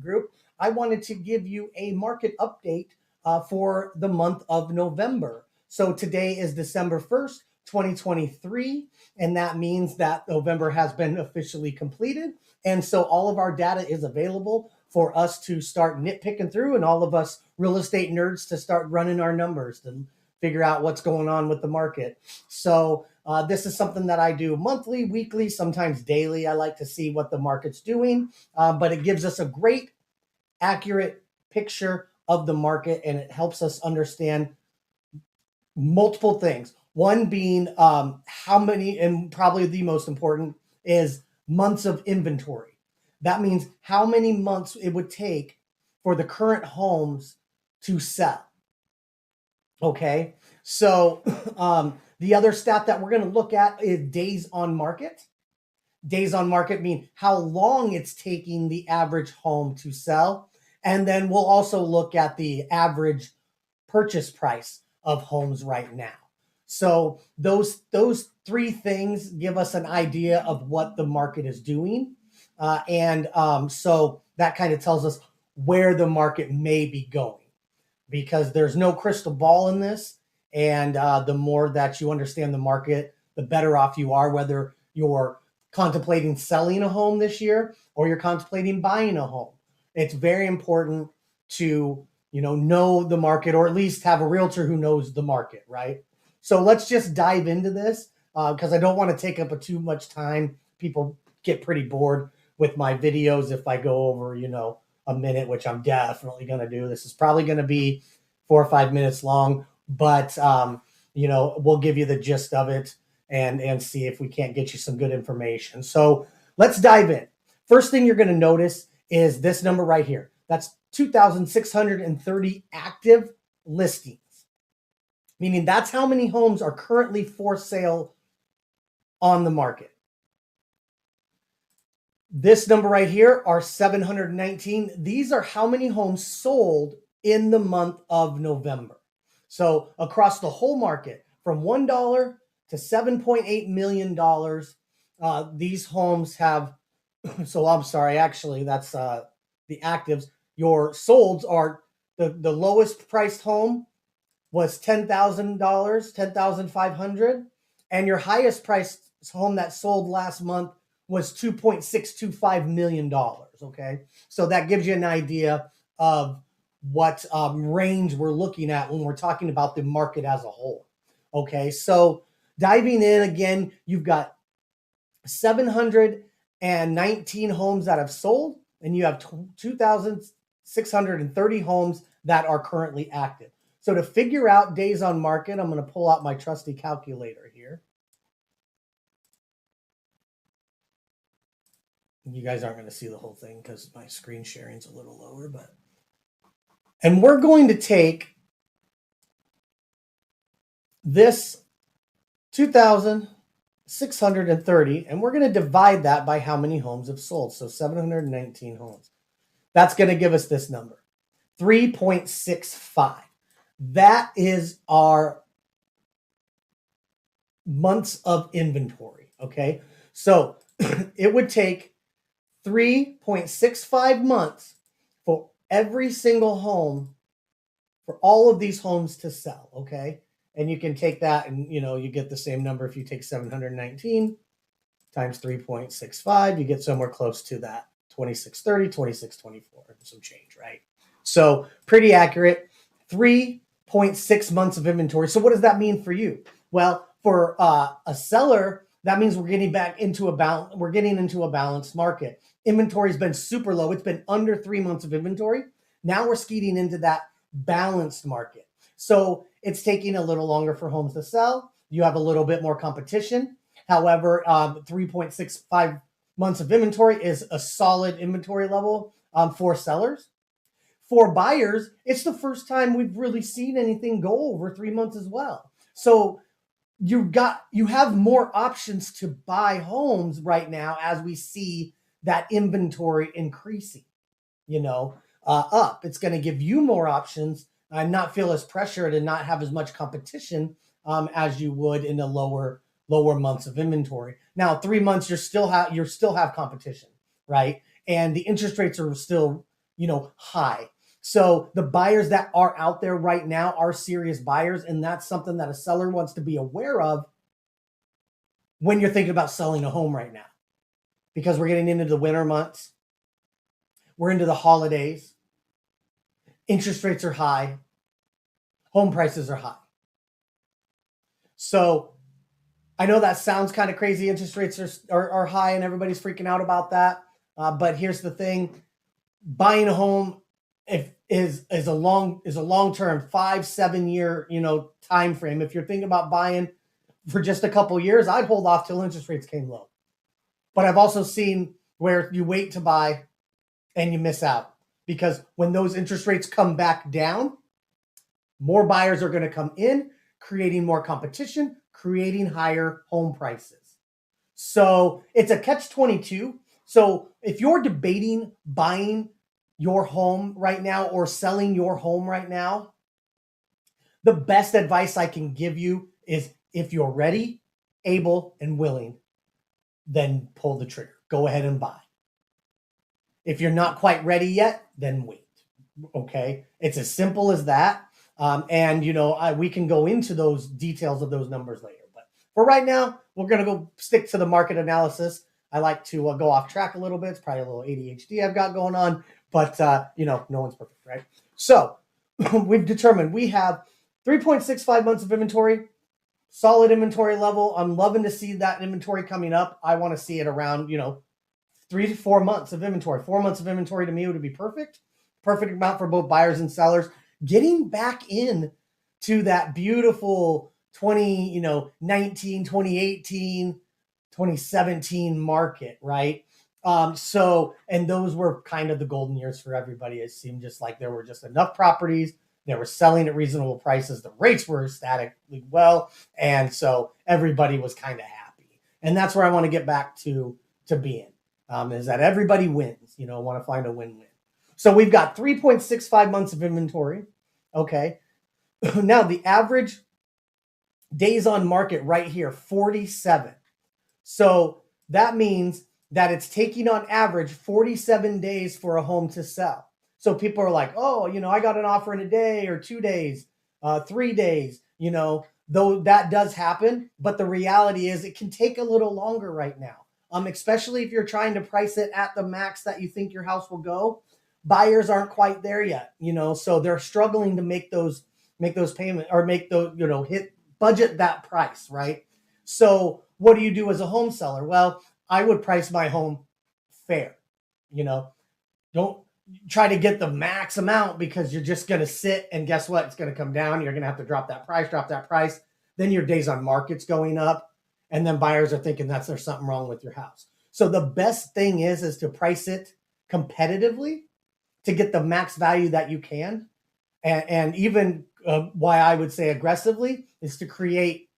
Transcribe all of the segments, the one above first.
Group. I wanted to give you a market update for the month of November. So today is December 1st, 2023, and that means that November has been officially completed. And so all of our data is available for us to start nitpicking through, and all of us real estate nerds to start running our numbers to figure out what's going on with the market. So this is something that I do monthly, weekly, sometimes daily. I like to see what the market's doing, but it gives us a great, accurate picture of the market, and it helps us understand multiple things. One being how many, and probably the most important, is months of inventory. That means how many months it would take for the current homes to sell. Okay, so the other stat that we're going to look at is days on market. Days on market mean how long it's taking the average home to sell. And then we'll also look at the average purchase price of homes right now. So those three things give us an idea of what the market is doing. So that kind of tells us where the market may be going, because there's no crystal ball in this. And the more that you understand the market, the better off you are, whether you're contemplating selling a home this year or you're contemplating buying a home. It's very important to know the market, or at least have a realtor who knows the market, right? So let's just dive into this because I don't want to take up too much time. People get pretty bored with my videos if I go over, a minute, which I'm definitely going to do. This is probably going to be 4 or 5 minutes long, but we'll give you the gist of it and see if we can't get you some good information. So let's dive in. First thing you're going to notice is this number right here. That's 2,630 active listings, meaning that's how many homes are currently for sale on the market. This number right here are 719. These are how many homes sold in the month of November. So across the whole market, from $1 to $7.8 million, these homes have, so I'm sorry, actually, that's the actives. Your solds are, the lowest priced home was $10,000, $10,500. And your highest priced home that sold last month was $2.625 million, okay? So that gives you an idea of what range we're looking at when we're talking about the market as a whole, okay? So diving in again, you've got 719 homes that have sold, and you have 2,630 homes that are currently active. So to figure out days on market, I'm going to pull out my trusty calculator here. You guys aren't going to see the whole thing because my screen sharing is a little lower, and we're going to take this 2,630 and we're going to divide that by how many homes have sold. So 719 homes. That's going to give us this number, 3.65. That is our months of inventory, okay? So it would take 3.65 months for every single home, for all of these homes to sell, okay? And you can take that and, you get the same number. If you take 719 times 3.65, you get somewhere close to that 2630, 2624, some change, right? So pretty accurate. 3.6 months of inventory. So what does that mean for you? Well, for a seller, that means we're getting into a balanced market. Inventory's been super low. It's been under 3 months of inventory. Now we're skating into that balanced market. So it's taking a little longer for homes to sell. You have a little bit more competition. However, 3.65 months of inventory is a solid inventory level for sellers. For buyers, it's the first time we've really seen anything go over 3 months as well. So you have more options to buy homes right now as we see that inventory increasing, up. It's going to give you more options and not feel as pressured and not have as much competition as you would in the lower months of inventory. Now, 3 months, you still have competition, right? And the interest rates are still high. So the buyers that are out there right now are serious buyers, and that's something that a seller wants to be aware of when you're thinking about selling a home right now, because we're getting into the winter months. We're into the holidays. Interest rates are high. Home prices are high. So I know that sounds kind of crazy. Interest rates are high and everybody's freaking out about that. But here's the thing. Buying a home is a long term 5-7 year time frame. If you're thinking about buying for just a couple years, I'd hold off till interest rates came low. But I've also seen where you wait to buy and you miss out, because when those interest rates come back down, more buyers are going to come in, creating more competition, creating higher home prices. So it's a catch-22. So if you're debating buying your home right now or selling your home right now, the best advice I can give you is, if you're ready, able, and willing, then pull the trigger. Go ahead and buy. If you're not quite ready yet, then wait. Okay? It's as simple as that. And we can go into those details of those numbers later. But for right now, we're going to go stick to the market analysis. I like to go off track a little bit. It's probably a little ADHD I've got going on, but no one's perfect, right? So we've determined we have 3.65 months of inventory, solid inventory level. I'm loving to see that inventory coming up. I want to see it around 3 to 4 months of inventory. 4 months of inventory to me would be perfect amount for both buyers and sellers. Getting back in to that beautiful 2019, 2018, 2017 market, right? And those were kind of the golden years for everybody. It seemed just like there were just enough properties. They were selling at reasonable prices. The rates were statically well. And so everybody was kind of happy. And that's where I want to get back to being, is that everybody wins, want to find a win-win. So we've got 3.65 months of inventory. Okay. Now the average days on market right here, 47. So that means that it's taking on average 47 days for a home to sell. So people are like, oh, I got an offer in a day or 2 days, 3 days, though that does happen. But the reality is it can take a little longer right now. Especially if you're trying to price it at the max that you think your house will go. Buyers aren't quite there yet, so they're struggling to make those payments, or make those, hit budget that price, right? So what do you do as a home seller? Well, I would price my home fair. Don't try to get the max amount, because you're just going to sit, and guess what? It's going to come down. You're going to have to drop that price. Then your days on market's going up, and then buyers are thinking there's something wrong with your house. So the best thing is to price it competitively to get the max value that you can. And even why I would say aggressively is to create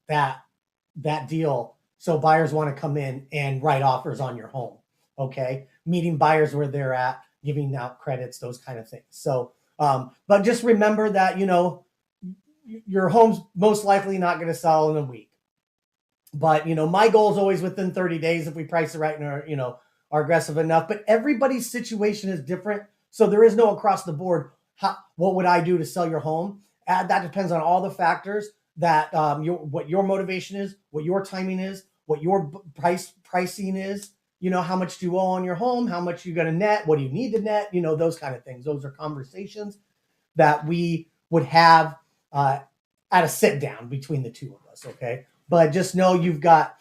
that deal. So buyers want to come in and write offers on your home. Okay. Meeting buyers where they're at, giving out credits, those kind of things. So, but just remember that, your home's most likely not going to sell in a week. But, my goal is always within 30 days if we price it right and are aggressive enough. But everybody's situation is different. So there is no across the board, what would I do to sell your home? That depends on all the factors that what your motivation is, what your timing is, what your pricing is, how much do you owe on your home, how much you got to net, what do you need to net, those kind of things. Those are conversations that we would have at a sit down between the two of us. Okay. But just know you've got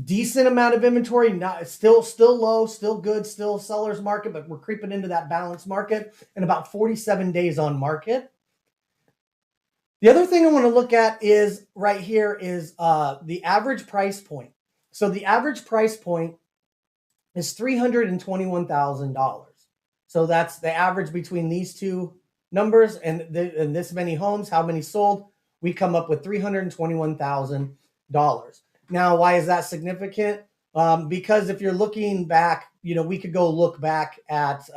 decent amount of inventory, not still low, still good, still seller's market, but we're creeping into that balanced market, and about 47 days on market. The other thing I want to look at is right here is the average price point. So the average price point is $321,000. So that's the average between these two numbers and this many homes, how many sold, we come up with $321,000. Now, why is that significant? Because if you're looking back, we could go look back at,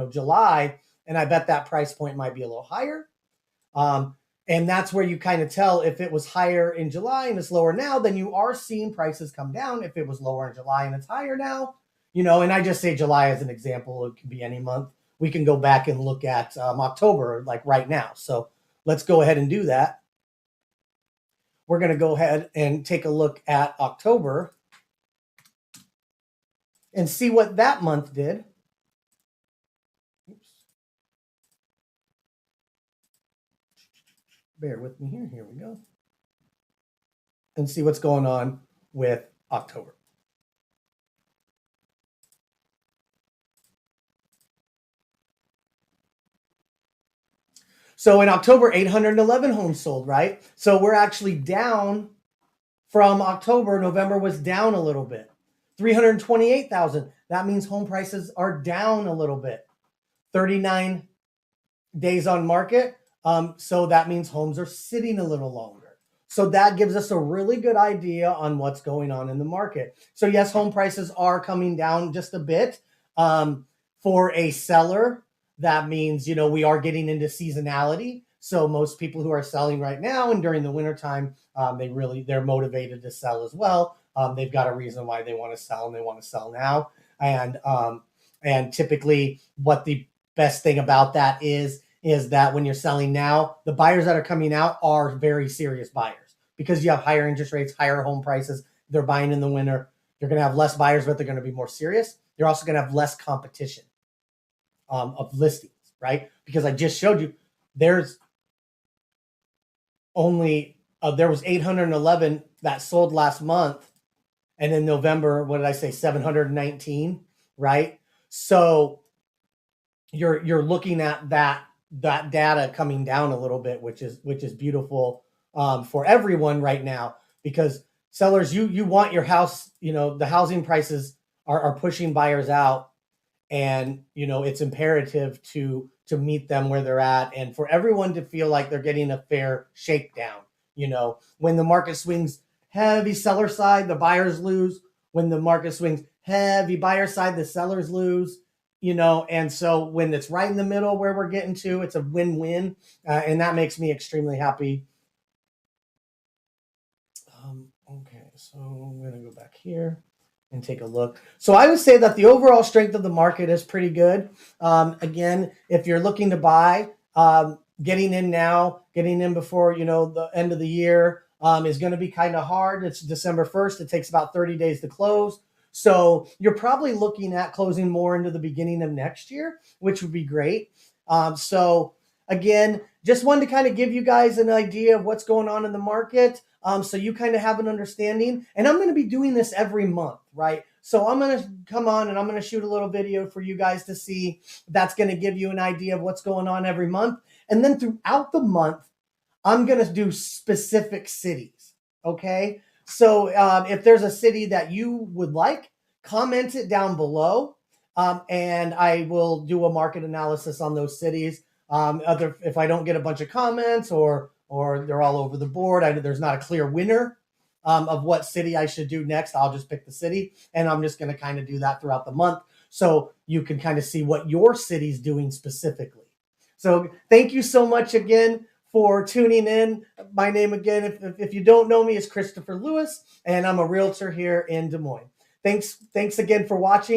July, and I bet that price point might be a little higher. And that's where you kind of tell if it was higher in July and it's lower now, then you are seeing prices come down. If it was lower in July and it's higher now, And I just say July as an example. It could be any month. We can go back and look at October, like right now. So let's go ahead and do that. We're going to go ahead and take a look at October and see what that month did. Oops. Bear with me here. Here we go. And see what's going on with October. So in October, 811 homes sold, right? So we're actually down from October. November was down a little bit. 328,000. That means home prices are down a little bit. 39 days on market. So that means homes are sitting a little longer. So that gives us a really good idea on what's going on in the market. So yes, home prices are coming down just a bit. For a seller, that means, we are getting into seasonality. So most people who are selling right now and during the wintertime, they're motivated to sell as well. They've got a reason why they want to sell, and they want to sell now. And typically what the best thing about that is that when you're selling now, the buyers that are coming out are very serious buyers because you have higher interest rates, higher home prices. They're buying in the winter. You're going to have less buyers, but they're going to be more serious. You're also going to have less competition of listings, right? Because I just showed you there's only there was 811 that sold last month, and in November, what did I say? 719, right? So you're looking at that data coming down a little bit, which is beautiful for everyone right now, because sellers, you want your house, the housing prices are pushing buyers out, and it's imperative to meet them where they're at, and for everyone to feel like they're getting a fair shakedown. When the market swings heavy seller side, the buyers lose. When the market swings heavy buyer side, the sellers lose. And so when it's right in the middle where we're getting to, it's a win-win, and that makes me extremely happy. Okay, so I'm going to go back here and take a look. So I would say that the overall strength of the market is pretty good. Again, if you're looking to buy, getting in now, getting in before, the end of the year is going to be kind of hard. It's December 1st. It takes about 30 days to close. So you're probably looking at closing more into the beginning of next year, which would be great. So again, just wanted to kind of give you guys an idea of what's going on in the market. So you kind of have an understanding. And I'm going to be doing this every month, right? So I'm going to come on and I'm going to shoot a little video for you guys to see. That's going to give you an idea of what's going on every month. And then throughout the month, I'm going to do specific cities, okay? So if there's a city that you would like, comment it down below, and I will do a market analysis on those cities. If I don't get a bunch of comments or they're all over the board, there's not a clear winner of what city I should do next, I'll just pick the city, and I'm just going to kind of do that throughout the month so you can kind of see what your city's doing specifically. So thank you so much again for tuning in. My name again, if you don't know me, is Christopher Lewis, and I'm a realtor here in Des Moines. Thanks again for watching.